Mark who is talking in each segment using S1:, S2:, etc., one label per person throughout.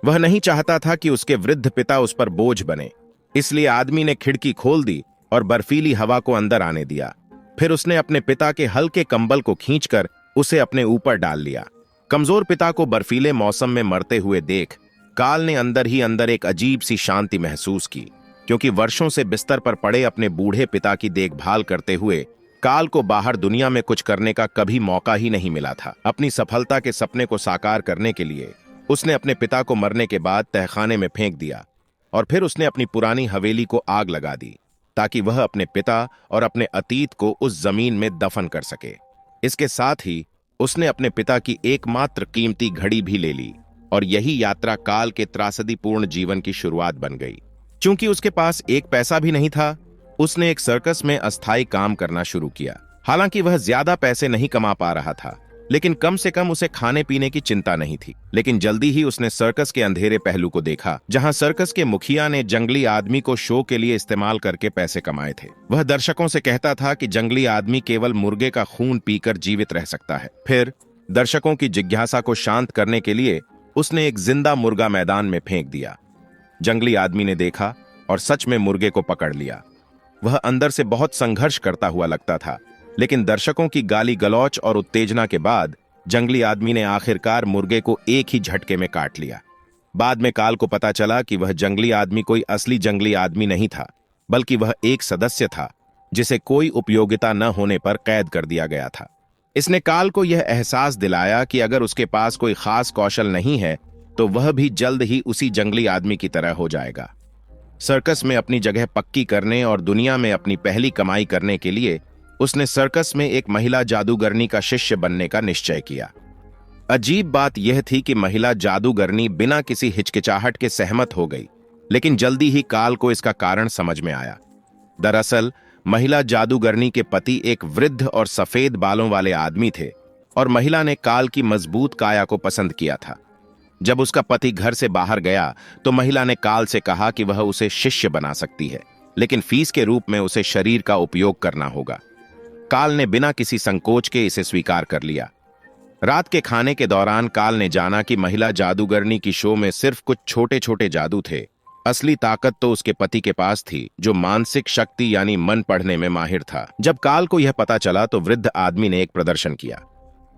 S1: वह नहीं चाहता था कि उसके वृद्ध पिता उस पर बोझ बने, इसलिए आदमी ने खिड़की खोल दी और बर्फीली हवा को अंदर आने दिया। फिर उसने अपने पिता के हल्के कंबल को खींचकर उसे अपने ऊपर डाल लिया। कमजोर पिता को बर्फीले मौसम में मरते हुए देख काल ने अंदर ही अंदर एक अजीब सी शांति महसूस की, क्योंकि वर्षों से बिस्तर पर पड़े अपने बूढ़े पिता की देखभाल करते हुए काल को बाहर दुनिया में कुछ करने का कभी मौका ही नहीं मिला था। अपनी सफलता के सपने को साकार करने के लिए उसने अपने पिता को मरने के बाद तहखाने में फेंक दिया और फिर उसने अपनी पुरानी हवेली को आग लगा दी ताकि वह अपने पिता और अपने अतीत को उस जमीन में दफन कर सके। इसके साथ ही उसने अपने पिता की एकमात्र कीमती घड़ी भी ले ली और यही यात्रा काल के त्रासदीपूर्ण जीवन की शुरुआत बन गई। चूंकि उसके पास एक पैसा भी नहीं था, उसने एक सर्कस में अस्थायी काम करना शुरू किया। हालांकि वह ज्यादा पैसे नहीं कमा पा रहा था, लेकिन कम से कम उसे खाने पीने की चिंता नहीं थी। लेकिन जल्दी ही उसने सर्कस के अंधेरे पहलू को देखा, जहां सर्कस के मुखिया ने जंगली आदमी को शो के लिए इस्तेमाल करके पैसे कमाए थे। वह दर्शकों से कहता था कि जंगली आदमी केवल मुर्गे का खून पीकर जीवित रह सकता है। फिर दर्शकों की जिज्ञासा को शांत करने के लिए उसने एक जिंदा मुर्गा मैदान में फेंक दिया। जंगली आदमी ने देखा और सच में मुर्गे को पकड़ लिया। वह अंदर से बहुत संघर्ष करता हुआ लगता था, लेकिन दर्शकों की गाली गलौच और उत्तेजना के बाद जंगली आदमी ने आखिरकार मुर्गे को एक ही झटके में काट लिया। बाद में काल को पता चला कि वह जंगली आदमी कोई असली जंगली आदमी नहीं था, बल्कि वह एक सदस्य था जिसे कोई उपयोगिता न होने पर कैद कर दिया गया था। इसने काल को यह एहसास दिलाया कि अगर उसके पास कोई खास कौशल नहीं है तो वह भी जल्द ही उसी जंगली आदमी की तरह हो जाएगा। सर्कस में अपनी जगह पक्की करने और दुनिया में अपनी पहली कमाई करने के लिए उसने सर्कस में एक महिला जादूगरनी का शिष्य बनने का निश्चय किया। अजीब बात यह थी कि महिला जादूगरनी बिना किसी हिचकिचाहट के सहमत हो गई, लेकिन जल्दी ही काल को इसका कारण समझ में आया। दरअसल महिला जादूगरनी के पति एक वृद्ध और सफेद बालों वाले आदमी थे और महिला ने काल की मजबूत काया को पसंद किया था। जब उसका पति घर से बाहर गया तो महिला ने काल से कहा कि वह उसे शिष्य बना सकती है, लेकिन फीस के रूप में उसे शरीर का उपयोग करना होगा। काल ने बिना किसी संकोच के इसे स्वीकार कर लिया। रात के खाने के दौरान काल ने जाना कि महिला जादूगरनी की शो में सिर्फ कुछ छोटे छोटे जादू थे। असली ताकत तो उसके पति के पास थी, जो मानसिक शक्ति यानी मन पढ़ने में माहिर था। जब काल को यह पता चला तो वृद्ध आदमी ने एक प्रदर्शन किया।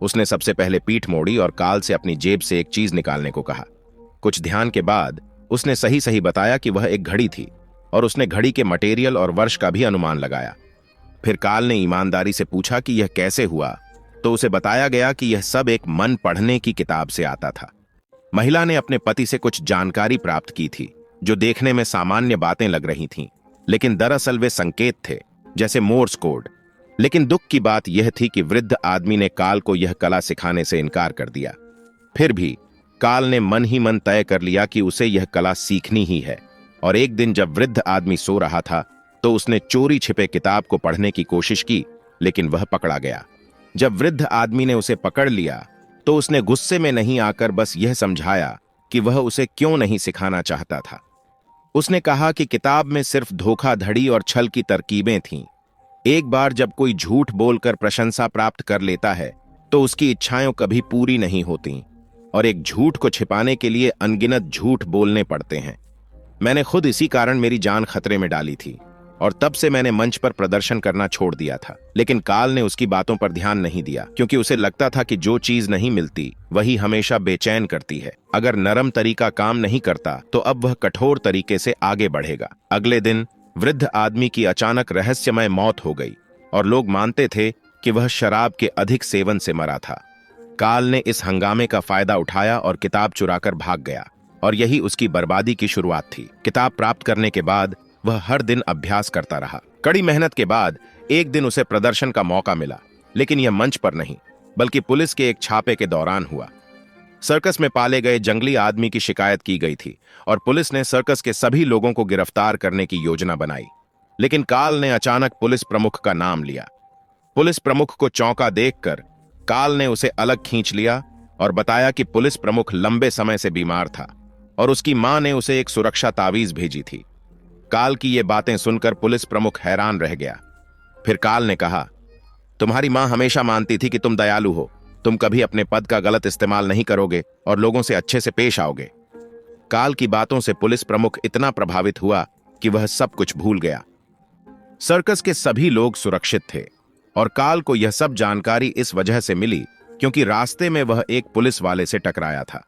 S1: उसने सबसे पहले पीठ मोड़ी और काल से अपनी जेब से एक चीज निकालने को कहा। कुछ ध्यान के बाद उसने सही सही बताया कि वह एक घड़ी थी और उसने घड़ी के मटेरियल और वर्ष का भी अनुमान लगाया। फिर काल ने ईमानदारी से पूछा कि यह कैसे हुआ, तो उसे बताया गया कि यह सब एक मन पढ़ने की किताब से आता था। महिला ने अपने पति से कुछ जानकारी प्राप्त की थी जो देखने में सामान्य बातें लग रही थीं, लेकिन दरअसल वे संकेत थे, जैसे मोर्स कोड। लेकिन दुख की बात यह थी कि वृद्ध आदमी ने काल को यह कला सिखाने से इनकार कर दिया। फिर भी काल ने मन ही मन तय कर लिया कि उसे यह कला सीखनी ही है, और एक दिन जब वृद्ध आदमी सो रहा था तो उसने चोरी छिपे किताब को पढ़ने की कोशिश की, लेकिन वह पकड़ा गया। जब वृद्ध आदमी ने उसे पकड़ लिया तो उसने गुस्से में नहीं आकर बस यह समझाया कि वह उसे क्यों नहीं सिखाना चाहता था। उसने कहा कि किताब में सिर्फ धोखाधड़ी और छल की तरकीबें थीं। एक बार जब कोई झूठ बोलकर प्रशंसा प्राप्त कर लेता है तो उसकी इच्छाएं कभी पूरी नहीं होती, और एक झूठ को छिपाने के लिए अनगिनत झूठ बोलने पड़ते हैं। मैंने खुद इसी कारण मेरी जान खतरे में डाली थी और तब से मैंने मंच पर प्रदर्शन करना छोड़ दिया था। लेकिन काल ने उसकी बातों पर ध्यान नहीं दिया, क्योंकि उसे लगता था कि जो चीज नहीं मिलती वही हमेशा बेचैन करती है। अगर नरम तरीका काम नहीं करता तो अब वह कठोर तरीके से आगे बढ़ेगा। अगले दिन वृद्ध आदमी की अचानक रहस्यमय मौत हो गई और लोग मानते थे कि वह शराब के अधिक सेवन से मरा था। काल ने इस हंगामे का फायदा उठाया और किताब चुराकर भाग गया, और यही उसकी बर्बादी की शुरुआत थी। किताब प्राप्त करने के बाद वह हर दिन अभ्यास करता रहा। कड़ी मेहनत के बाद एक दिन उसे प्रदर्शन का मौका मिला, लेकिन यह मंच पर नहीं बल्कि पुलिस के एक छापे के दौरान हुआ। सर्कस में पाले गए जंगली आदमी की शिकायत की गई थी और पुलिस ने सर्कस के सभी लोगों को गिरफ्तार करने की योजना बनाई। लेकिन काल ने अचानक पुलिस प्रमुख का नाम लिया। पुलिस प्रमुख को चौंका देखकर काल ने उसे अलग खींच लिया और बताया कि पुलिस प्रमुख लंबे समय से बीमार था और उसकी मां ने उसे एक सुरक्षा तावीज भेजी थी। काल की ये बातें सुनकर पुलिस प्रमुख हैरान रह गया। फिर काल ने कहा, तुम्हारी मां हमेशा मानती थी कि तुम दयालु हो, तुम कभी अपने पद का गलत इस्तेमाल नहीं करोगे और लोगों से अच्छे से पेश आओगे। काल की बातों से पुलिस प्रमुख इतना प्रभावित हुआ कि वह सब कुछ भूल गया। सर्कस के सभी लोग सुरक्षित थे और काल को यह सब जानकारी इस वजह से मिली क्योंकि रास्ते में वह एक पुलिस वाले से टकराया था।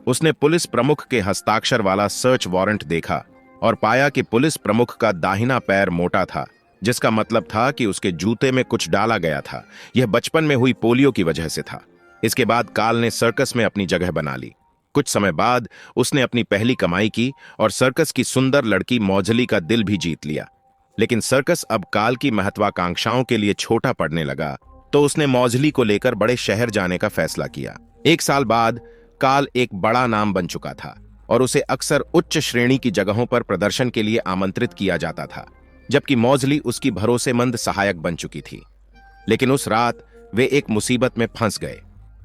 S1: उसने पुलिस प्रमुख के हस्ताक्षर वाला सर्च वारंट देखा और पाया कि पुलिस प्रमुख का दाहिना पैर मोटा था, जिसका मतलब था कि उसके जूते में कुछ डाला गया था। यह बचपन में हुई पोलियो की वजह से था। इसके बाद काल ने सर्कस में अपनी जगह बना ली। कुछ समय बाद उसने अपनी पहली कमाई की और सर्कस की सुंदर लड़की मौजली का दिल भी जीत लिया। लेकिन सर्कस अब काल की महत्वाकांक्षाओं के लिए छोटा पड़ने लगा, तो उसने मौजली को लेकर बड़े शहर जाने का फैसला किया। 1 साल बाद काल एक बड़ा नाम बन चुका था और उसे अक्सर उच्च श्रेणी की जगहों पर प्रदर्शन के लिए आमंत्रित किया जाता था, जबकि मौजली उसकी भरोसेमंद सहायक बन चुकी थी। लेकिन उस रात वे एक मुसीबत में फंस गए।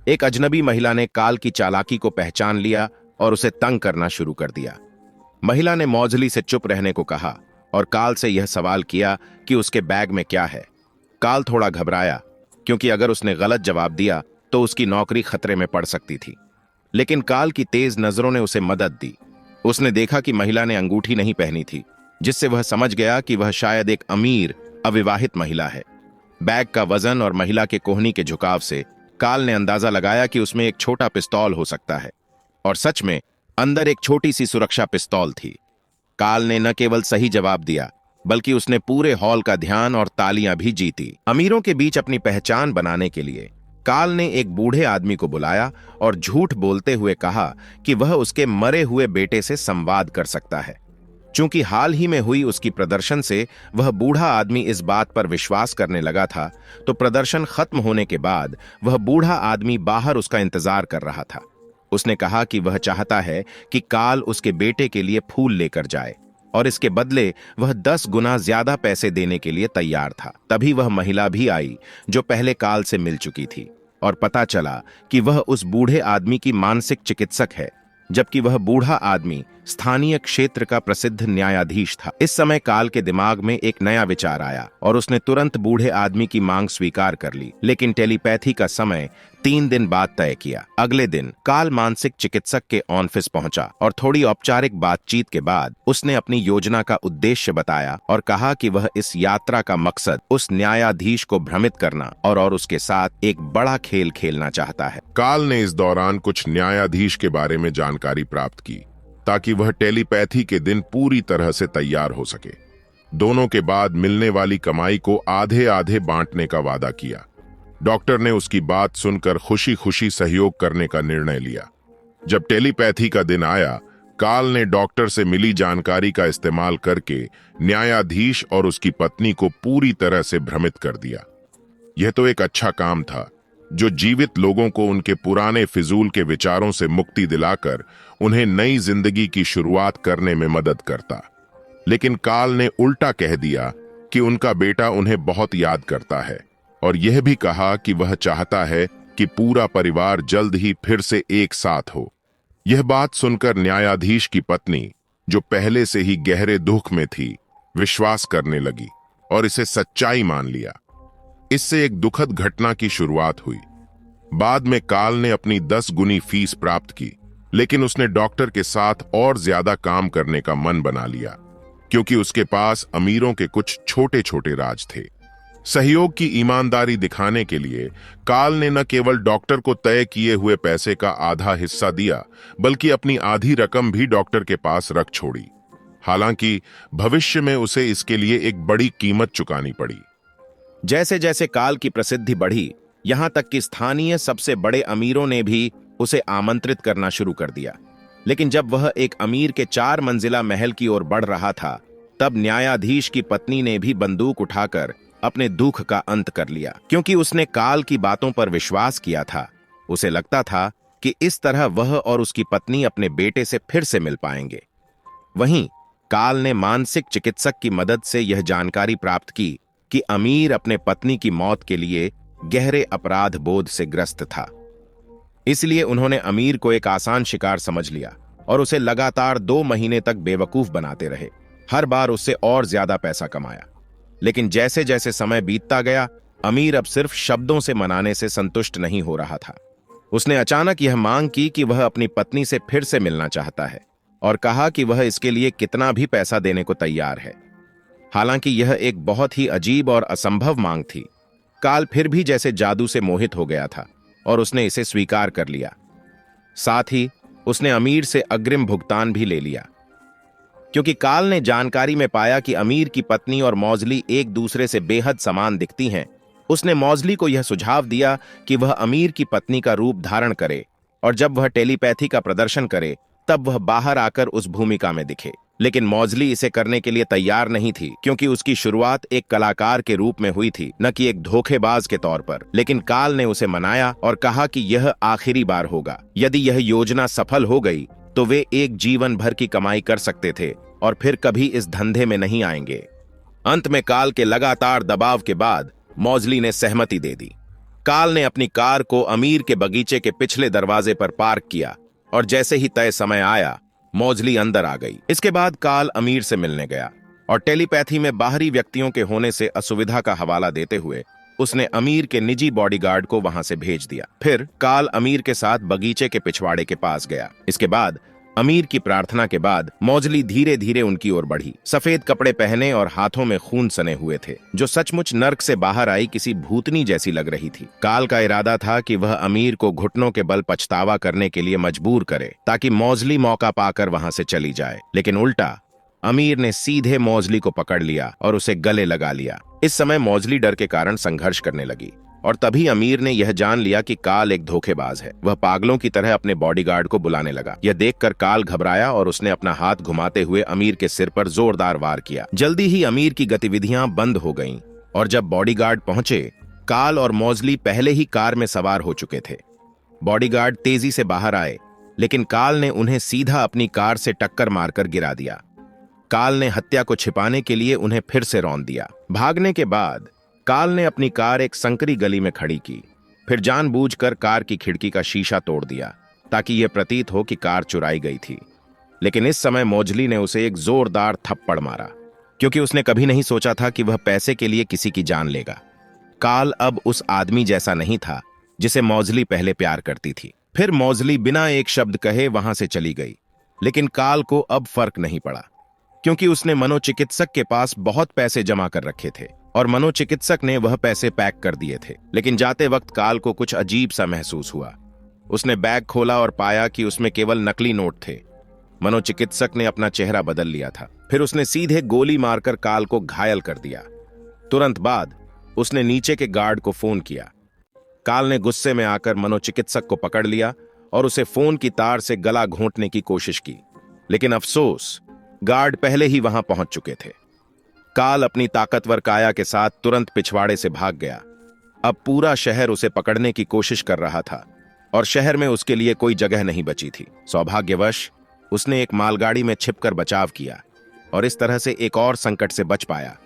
S1: एक अजनबी महिला ने काल की चालाकी को पहचान लिया और उसे तंग करना शुरू कर दिया। महिला ने मौजली से चुप रहने को कहा और काल से यह सवाल किया कि उसके बैग में क्या है। काल थोड़ा घबराया क्योंकि अगर उसने गलत जवाब दिया तो उसकी नौकरी खतरे में पड़ सकती थी। लेकिन काल की तेज नजरों ने उसे मदद दी। उसने देखा कि महिला ने अंगूठी नहीं पहनी थी, जिससे वह समझ गया कि वह शायद एक अमीर अविवाहित महिला है। बैग का वजन और महिला के कोहनी के झुकाव से काल ने अंदाजा लगाया कि उसमें एक छोटा पिस्तौल हो सकता है, और सच में अंदर एक छोटी सी सुरक्षा पिस्तौल थी। काल ने न केवल सही जवाब दिया, बल्कि उसने पूरे हॉल का ध्यान और तालियां भी जीती। अमीरों के बीच अपनी पहचान बनाने के लिए काल ने एक बूढ़े आदमी को बुलाया और झूठ बोलते हुए कहा कि वह उसके मरे हुए बेटे से संवाद कर सकता है। चूंकि हाल ही में हुई उसकी प्रदर्शन से वह बूढ़ा आदमी इस बात पर विश्वास करने लगा था, तो प्रदर्शन खत्म होने के बाद वह बूढ़ा आदमी बाहर उसका इंतजार कर रहा था। उसने कहा कि वह चाहता है कि काल उसके बेटे के लिए फूल लेकर जाए और इसके बदले वह 10 गुना ज्यादा पैसे देने के लिए तैयार था। तभी वह महिला भी आई जो पहले काल से मिल चुकी थी, और पता चला कि वह उस बूढ़े आदमी की मानसिक चिकित्सक है, जबकि वह बूढ़ा आदमी स्थानीय क्षेत्र का प्रसिद्ध न्यायाधीश था। इस समय काल के दिमाग में एक नया विचार आया और उसने तुरंत बूढ़े आदमी की मांग स्वीकार कर ली, लेकिन टेलीपैथी का समय 3 दिन बाद तय किया। अगले दिन काल मानसिक चिकित्सक के ऑफिस पहुंचा और थोड़ी औपचारिक बातचीत के बाद उसने अपनी योजना का उद्देश्य बताया और कहा कि वह इस यात्रा का मकसद उस न्यायाधीश को भ्रमित करना और उसके साथ एक बड़ा खेल खेलना चाहता है।
S2: काल ने इस दौरान कुछ न्यायाधीश के बारे में जानकारी प्राप्त की ताकि वह टेलीपैथी के दिन पूरी तरह से तैयार हो सके। दोनों के बाद मिलने वाली कमाई को आधे आधे बांटने का वादा किया। डॉक्टर ने उसकी बात सुनकर खुशी खुशी सहयोग करने का निर्णय लिया। जब टेलीपैथी का दिन आया, काल ने डॉक्टर से मिली जानकारी का इस्तेमाल करके न्यायाधीश और उसकी पत्नी को पूरी तरह से भ्रमित कर दिया। यह तो एक अच्छा काम था जो जीवित लोगों को उनके पुराने फिजूल के विचारों से मुक्ति दिलाकर उन्हें नई जिंदगी की शुरुआत करने में मदद करता। लेकिन काल ने उल्टा कह दिया कि उनका बेटा उन्हें बहुत याद करता है और यह भी कहा कि वह चाहता है कि पूरा परिवार जल्द ही फिर से एक साथ हो। यह बात सुनकर न्यायाधीश की पत्नी, जो पहले से ही गहरे दुख में थी, विश्वास करने लगी और इसे सच्चाई मान लिया। इससे एक दुखद घटना की शुरुआत हुई। बाद में काल ने अपनी 10 गुनी फीस प्राप्त की, लेकिन उसने डॉक्टर के साथ और ज्यादा काम करने का मन बना लिया, क्योंकि उसके पास अमीरों के कुछ छोटे छोटे राज थे। सहयोग की ईमानदारी दिखाने के लिए काल ने न केवल डॉक्टर को तय किए हुए पैसे का आधा हिस्सा दिया, बल्कि अपनी आधी रकम भी डॉक्टर के पास रख छोड़ी। हालांकि भविष्य में उसे इसके लिए एक बड़ी कीमत चुकानी पड़ी।
S1: जैसे जैसे काल की प्रसिद्धि बढ़ी, यहां तक कि स्थानीय सबसे बड़े अमीरों ने भी उसे आमंत्रित करना शुरू कर दिया। लेकिन जब वह एक अमीर के 4 मंजिला महल की ओर बढ़ रहा था, तब न्यायाधीश की पत्नी ने भी बंदूक उठाकर अपने दुख का अंत कर लिया। क्योंकि उसने काल की बातों पर विश्वास किया था, उसे लगता था कि इस तरह वह और उसकी पत्नी अपने बेटे से फिर से मिल पाएंगे। वहीं काल ने मानसिक चिकित्सक की मदद से यह जानकारी प्राप्त की कि अमीर अपने पत्नी की मौत के लिए गहरे अपराध बोध से ग्रस्त था। इसलिए उन्होंने अमीर को एक आसान शिकार समझ लिया और उसे लगातार 2 महीने तक बेवकूफ बनाते रहे। हर बार उससे और ज्यादा पैसा कमाया। लेकिन जैसे जैसे समय बीतता गया, अमीर अब सिर्फ शब्दों से मनाने से संतुष्ट नहीं हो रहा था। उसने अचानक यह मांग की कि वह अपनी पत्नी से फिर से मिलना चाहता है और कहा कि वह इसके लिए कितना भी पैसा देने को तैयार है। हालांकि यह एक बहुत ही अजीब और असंभव मांग थी, काल फिर भी जैसे जादू से मोहित हो गया था और उसने इसे स्वीकार कर लिया। साथ ही उसने अमीर से अग्रिम भुगतान भी ले लिया, क्योंकि काल ने जानकारी में पाया कि अमीर की पत्नी और मौजली एक दूसरे से बेहद समान दिखती हैं। उसने मौजली को यह सुझाव दिया कि वह अमीर की पत्नी का रूप धारण करे और जब वह टेलीपैथी का प्रदर्शन करे तब वह बाहर आकर उस भूमिका में दिखे। लेकिन मौजली इसे करने के लिए तैयार नहीं थी, क्योंकि उसकी शुरुआत एक कलाकार के रूप में हुई थी, न कि एक धोखेबाज के तौर पर। लेकिन काल ने उसे मनाया और कहा कि यह आखिरी बार होगा। यदि यह योजना सफल हो गई तो वे एक जीवन भर की कमाई कर सकते थे और फिर कभी इस धंधे में नहीं आएंगे। अंत में काल के लगातार दबाव के बाद मौजली ने सहमति दे दी। काल ने अपनी कार को अमीर के बगीचे के पिछले दरवाजे पर पार्क किया और जैसे ही तय समय आया, मौजली अंदर आ गई। इसके बाद काल अमीर से मिलने गया और टेलीपैथी में बाहरी व्यक्तियों के होने से असुविधा का हवाला देते हुए उसने अमीर के निजी बॉडीगार्ड को वहां से भेज दिया। फिर काल अमीर के साथ बगीचे के पिछवाड़े के पास गया। इसके बाद अमीर की प्रार्थना के बाद मौजली धीरे धीरे उनकी ओर बढ़ी। सफेद कपड़े पहने और हाथों में खून सने हुए थे, जो सचमुच नर्क से बाहर आई किसी भूतनी जैसी लग रही थी। काल का इरादा था कि वह अमीर को घुटनों के बल पछतावा करने के लिए मजबूर करे, ताकि मौजली मौका पाकर वहां से चली जाए। लेकिन उल्टा, अमीर ने सीधे मौजली को पकड़ लिया और उसे गले लगा लिया। इस समय मौजली डर के कारण संघर्ष करने लगी और तभी अमीर ने यह जान लिया कि काल एक धोखेबाज है। वह पागलों की तरह अपने बॉडीगार्ड को बुलाने लगा। यह देखकर काल घबराया और उसने अपना हाथ घुमाते हुए अमीर के सिर पर जोरदार वार किया। जल्दी ही अमीर की गतिविधियां बंद हो गईं और जब बॉडीगार्ड पहुंचे, काल और मौजली पहले ही कार में सवार हो चुके थे। बॉडीगार्ड तेजी से बाहर आए, लेकिन काल ने उन्हें सीधा अपनी कार से टक्कर मारकर गिरा दिया। काल ने हत्या को छिपाने के लिए उन्हें फिर से रौंद दिया। भागने के बाद काल ने अपनी कार एक संकरी गली में खड़ी की, फिर जानबूझकर कार की खिड़की का शीशा तोड़ दिया ताकि यह प्रतीत हो कि कार चुराई गई थी। लेकिन इस समय मौजली ने उसे एक जोरदार थप्पड़ मारा, क्योंकि उसने कभी नहीं सोचा था कि वह पैसे के लिए किसी की जान लेगा। काल अब उस आदमी जैसा नहीं था जिसे मौजली पहले प्यार करती थी। फिर मौजली बिना एक शब्द कहे वहां से चली गई, लेकिन काल को अब फर्क नहीं पड़ा, क्योंकि उसने मनोचिकित्सक के पास बहुत पैसे जमा कर रखे थे और मनोचिकित्सक ने वह पैसे पैक कर दिए थे। लेकिन जाते वक्त काल को कुछ अजीब सा महसूस हुआ। उसने बैग खोला और पाया कि उसमें केवल नकली नोट थे। मनोचिकित्सक ने अपना चेहरा बदल लिया था। फिर उसने सीधे गोली मारकर काल को घायल कर दिया। तुरंत बाद उसने नीचे के गार्ड को फोन किया। काल ने गुस्से में आकर मनोचिकित्सक को पकड़ लिया और उसे फोन की तार से गला घोंटने की कोशिश की, लेकिन अफसोस, गार्ड पहले ही वहां पहुंच चुके थे। काल अपनी ताकतवर काया के साथ तुरंत पिछवाड़े से भाग गया। अब पूरा शहर उसे पकड़ने की कोशिश कर रहा था और शहर में उसके लिए कोई जगह नहीं बची थी। सौभाग्यवश उसने एक मालगाड़ी में छिपकर बचाव किया और इस तरह से एक और संकट से बच पाया।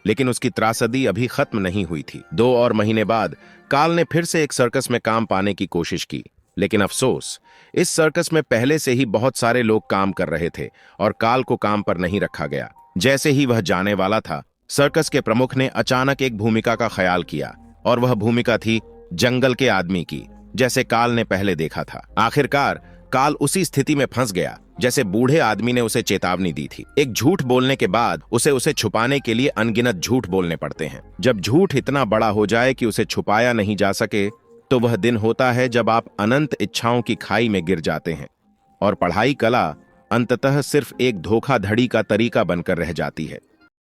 S1: लेकिन उसकी त्रासदी अभी खत्म नहीं हुई थी। 2 और महीने बाद काल ने फिर से एक सर्कस में काम पाने की कोशिश की, लेकिन अफसोस, इस सर्कस में पहले से ही बहुत सारे लोग काम कर रहे थे और काल को काम पर नहीं रखा गया। जैसे ही वह जाने वाला था, सर्कस के प्रमुख ने अचानक एक भूमिका का ख्याल किया और वह भूमिका थी जंगल के आदमी की, जैसे काल ने पहले देखा था। आखिरकार काल उसी स्थिति में फंस गया जैसे बूढ़े आदमी ने उसे चेतावनी दी थी। एक झूठ बोलने के बाद उसे छुपाने के लिए अनगिनत झूठ बोलने पड़ते हैं। जब झूठ इतना बड़ा हो जाए कि उसे छुपाया नहीं जा सके, तो वह दिन होता है जब आप अनंत इच्छाओं की खाई में गिर जाते हैं और पढ़ाई कला अंततः सिर्फ एक धोखाधड़ी का तरीका बनकर रह जाती है।